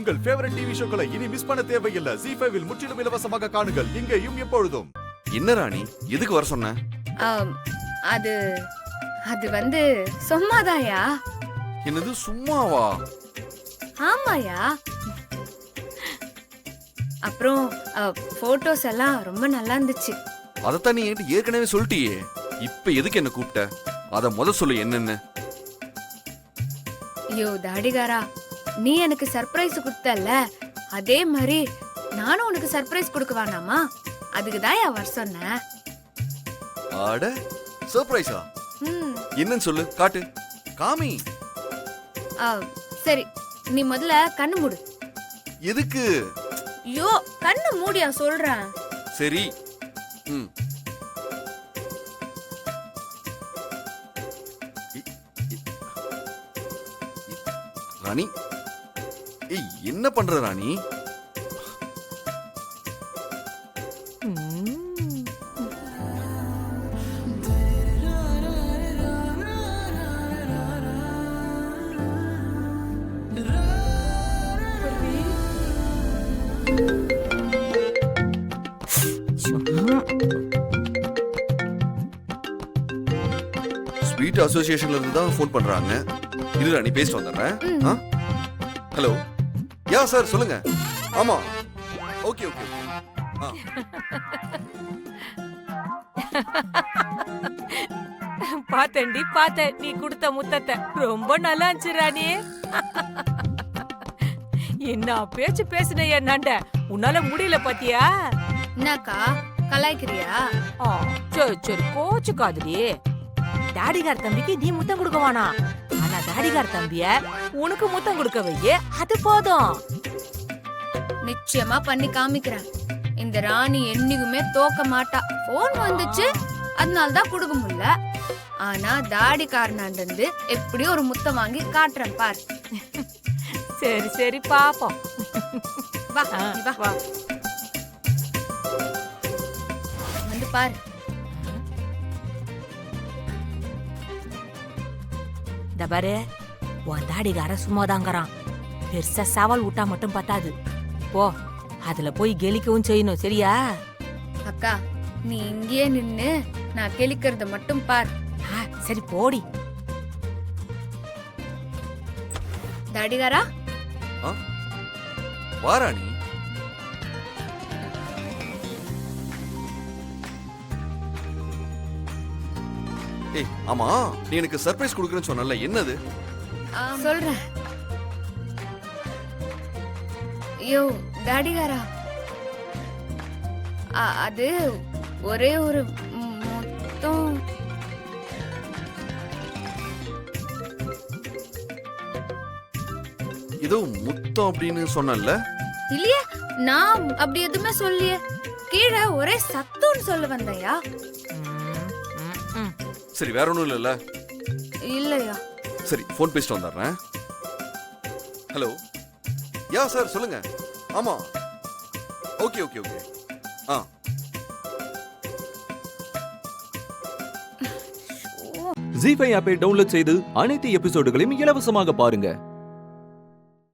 உங்கள் favourite TV ஷோக்களை இனி miss பண்ண தேவையில்லை. ZEE5 இல் முற்றிலும் இலவசமாக காணுங்கள். இங்கேயும் எப்பொழுதும். என்ன ராணி, எதுக்கு வர சொன்ன? அது அது வந்து சும்மாதாயா. என்னது சும்மாவா? ஆமாயா. அப்புறம் போட்டோஸ் எல்லாம் ரொம்ப நல்லா இருந்துச்சு. அதத்தான் நீ என்கிட்ட ஏற்கனவே சொல்லிட்டியே. இப்ப எதுக்கு என்ன கூப்பிட்ட? அத சொல்லு என்னன்னு. ஐயோ தாடிகாரா, நீ எனக்கு சர்ப்ரைஸ் கொடுத்தல்ல, அதே மாதிரி நானும் உனக்கு சர்ப்ரைஸ் கொடுக்க வேணாமா? அதுக்கு தான் வர சொன்னேன். அட சர்ப்ரைஸா? என்னன்னு சொல்லு, காட்டு, காமி. சரி, நீ முதல்ல கண்ணு மூடு. எதுக்கு? ஐயோ கண்ணு மூடியா சொல்றேன். சரி. ராணி, ஏய் என்ன பண்ற ராணி? ஸ்வீட் அசோசியேஷன்ல இருந்து தான் ஃபோன் பண்றாங்க. இரு ராணி, பேசிட்டு வந்துடுறேன். ஹலோ, யா சார் சொல்லுங்க. ஆமா, ஓகே ஓகே. பாத்தண்டி பாத்த, நீ கொடுத்த முத்தத்தை ரொம்ப நல்லா இருந்துச்சு ராணி. என்ன பேச்சு பேசுன என்னண்ட, உன்னால முடியல பாத்தியா? என்னக்கா கலாய்க்கிறியா? சரி சரி, கோச்சுக்காதுடி. தாடிகார் தம்பிக்கு நீ முத்தம் கொடுக்கவானா, ஆனா தாடிகார் தம்பிய உனக்கு முத்தம் கொடுக்க வையே, அது போதும். நிச்சயமா பண்ணி காமிக்கிறேன். இந்த ராணி என்னைக்குமே தோக்க மாட்டா. போன் வந்துச்சு, அதனாலதான் கொடுக்க முடியல. ஆனா தாடிக்காரனாண்டு எப்படி ஒரு முத்தம் வாங்கி காட்டுறேன் பார். சரி சரி பாப்போம். வா வா, வந்து பாரு. பாரு, உன் தாடிகார சும்மாதாங்கறான். பெருசா சவால் விட்டா மட்டும் பத்தாது. போ, அதுல போய் கெலிக்கவும் செய்யணும், சரியா? அக்கா, நீ இங்கேயே நின்னு நான் கெளிக்கிறத மட்டும் பார். சரி போடி. தாடிகாரா, வாராணி. ஏய் ஆமா, நீ எனக்கு சர்ப்ரைஸ் கொடுக்கறேன்னு சொன்னல, என்னது? சொல்றேன். ஐயோ தாடிகாரா, அது ஒரே ஒரு முத்தம். ஏதோ முத்தம் அப்படின்னு சொன்னல? இல்லையே, நான் அப்படி எதுவுமே சொல்லியே. கீழே ஒரே சத்தம்னு சொல்ல வந்தையா? சரி, வேற ஒண்ணும் இல்லல்ல? இல்லையா? சரி, போன் பேசிட்டு வந்துடுறேன். ஹலோ, யா சார் சொல்லுங்க. ஆமா, ஓகே ஓகே ஓகே. ZEE5 ஆப்பை டவுன்லோட் செய்து அனைத்து எபிசோடுகளையும் இலவசமாக பாருங்க.